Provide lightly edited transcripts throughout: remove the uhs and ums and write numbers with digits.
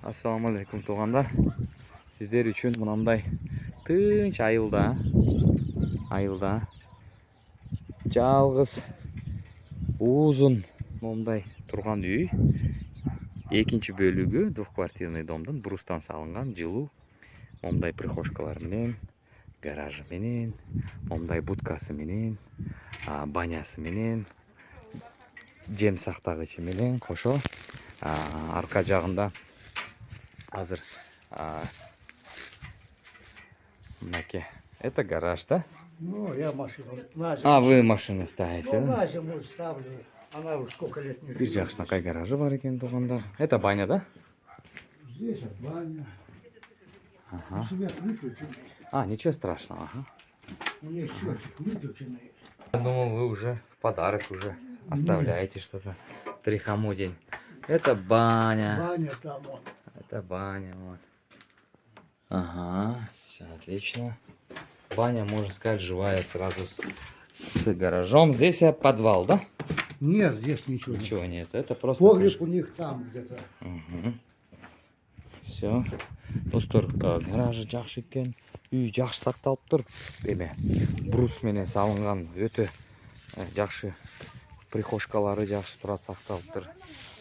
Assalamu alaikum туғандар. Сіздер үшін мынандай тынч айылда жалғыз uzun мындай тұрған үй. Екінші бөлігі двухквартирный домдың брустан салынған жылу. Мындай прихожкалар менен, гаражы менен, мындай будкасы менен, банясы менен, жем сактагычы менен кошо арка жагында азыр мынакей. Это гараж, да? Ну, я машину на зиму. Вы машину ставите, Ну, да? на зиму ставлю. Она уже сколько лет не Бир живет. жакшынакай гаражы бар экен туғандар. Это баня, да? Здесь от баня. Ага. Свет выключенный. Ничего страшного. Ага. У меня счетчик выключенный. Я думал, вы уже в подарок уже оставляете что-то. Трихому день. Это баня. Баня там вот. Это баня, вот. Ага, все отлично. Баня, можно сказать, живая сразу с гаражом. Здесь подвал, да? Нет, здесь ничего нет. Ничего нет, это просто... Погреб у них там где-то. Все. Достор, гаражы жакшы экен. Үй жакшы сакталып тур. Эме брус менен салынган өтө жакшы. Прихожкалары жакшы турат, сакталып тур.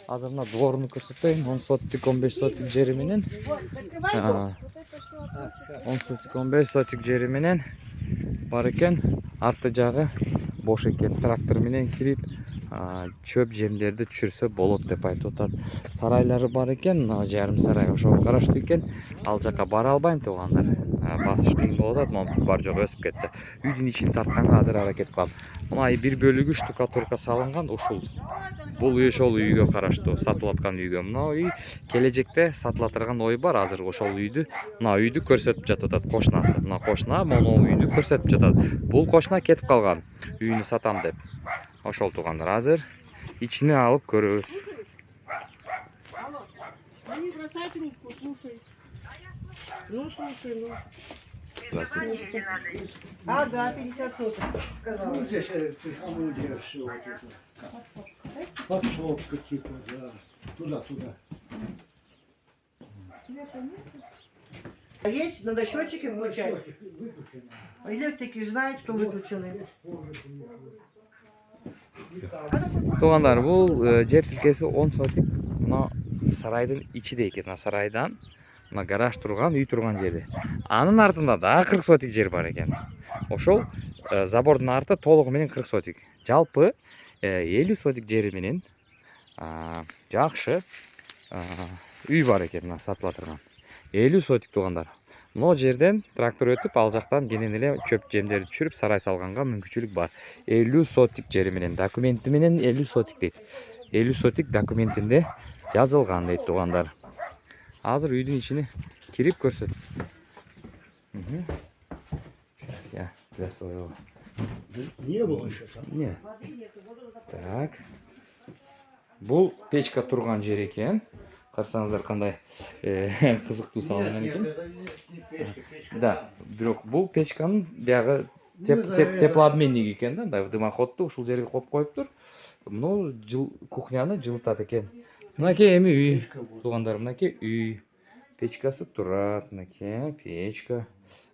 Азыр мына дворуну көрсөтөйүн. 10 сотик, 15 сотик жери менен. 10 сотик, 15 сотик жери менен бар экен. Арты жагы бош экен. Трактор менен кирип, чөп жемдерди түшүрсө болот деп айтып атат. Сарайлары бар экен, жарым сарай ошого караштуу экен. Ал жака бара албайм туугандар. Басыш кыйын болуп атат, момтук бар жок өсүп кетсе. Үйдүн ичин тартканга азыр аракет кылам. Мына бир бөлүгү штукатурка салынган ушул. Бул үй ошол үйгө караштуу, сатылып аткан үйгө. Мына үй келечекте сатыла турган ой бар. Азыр ошол үйдү, мына үйдү көрсөтүп жатып атат кошунасы. Мына кошуна могу үйдү көрсөтүп жатат. Бул кошуна кетип калган. Үйүнү сатам деп. Ошол туугандар, азыр ичине алып көрөбүз. Не бросай трубку, слушай. Ну, слушай, ну. Здравствуйте. Ага, 50 соток, сказала. Ну, здесь трихомудия все вот это. Подсобка типа, да. Туда. А есть, надо счетчики включать. Счетчик выключенный. Электрики знают, что выключены. Туугандар, бул жер тилкеси 10 сотик. Мына сарайдын ичиде экен. Мына сарайдан мына гараж турган, үй турган жери. Анын артында да 40 сотик жер бар экен. Ошол забордун арты толугу менен 40 сотик. Жалпы 50 сотик жери менен жакшы үй бар экен, мына сатыла турган. 50 сотик туугандар. Мына жерден трактор өтүп, ал жактан кенен эле чөп жемдерди түшүрүп сарай салганга мүмкүнчүлүк бар. 50 сотик жери менен, документи менен 50 сотик дейт. 50 сотик документинде жазылган дейт туугандар. Азыр үйдүн ичине кирип көрсөт. Сейчас я для своего. Не было еще там. Не. Так. Бул печка турган жер экен. Карасаңыздар кандай кызыктуу салынган Нет, экен. это не печка, печка Да, там. бирок бул печканын биягы теплообменник экен да, дымоходду ушул жерге коюп коюптур. Мына кухняны жылытат экен. Мынакей эми үй. Печка вот. Туугандар, мынакей үй. Печкасы турат, мынакей печка.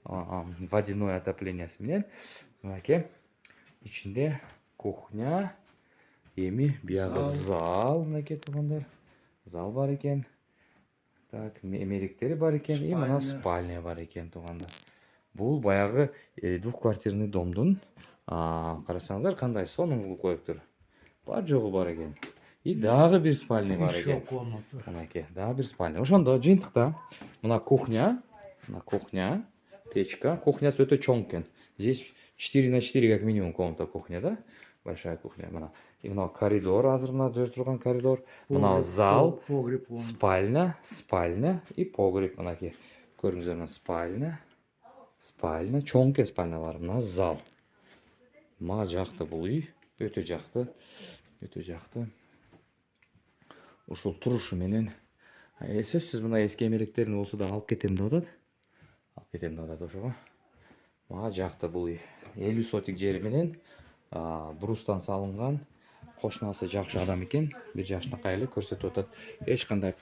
Водяное отоплениеси менен. Мынакей ичинде кухня, эми биягы зал, мынакей туугандар. Зал бар экен. Так, эмеректери бар экен. И мына спальня бар экен туугандар. Бул баягы двухквартирный домдун карасаңыздар кандай сонун кылып коюптур. Бар жогу бар экен. И дагы бир спальня бар Еще экен. комната. Мынакей, дагы бир спальня. Ошондо жыйынтыкта мына кухня, печка. Кухнясы өтө чоң экен. Здесь 4 на 4 как минимум комната кухня, да? Большая кухня. Мына и мына коридор, азыр мына жер турган коридор. Мына зал, Погреб вон. спальня и погреб. Мынакей көрүңүздөр, мына спальня, чоң экен спальнялар. Мына зал. Мага жакты бул үй, өтө жакты. Ушул турушу менен сөзсүз мына эски эмеректерин болсо да алып кетем деп атат. Ошого мага жакты бул үй. 50 сотик жери менен брустан салынган. Кошунасы жакшы адам экен. Бир жакшынакай эле көрсөтүп атат. Эч кандай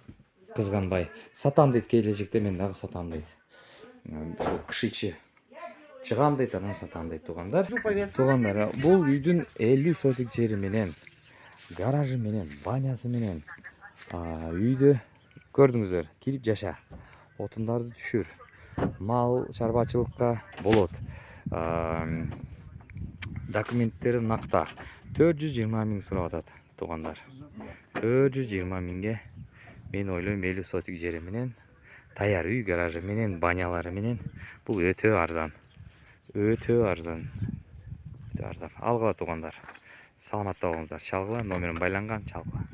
кызганбай сатам дейт, келечекте мен дагы сатам дейт. Ошо кышычы чыгам дейт, анан сатам дейт туугандар. Туугандар, бул үйдүн 50 сотик жери менен, гаражы менен, банясы менен үйдө көрдүңүздөр, кирип жаша, отундарды түшүр, мал чарбачылыкка болот. Документтери накта 420 миң сурап атат туугандар. 420 миңге мен ойлойм 50 сотик жери менен, даяр үй, гаражы менен, банялары менен бул өтө арзан. Өтө арзан. Алгыла туугандар. Саламатта болуңуздар. Чалгыла номерим байланган, чалгыла.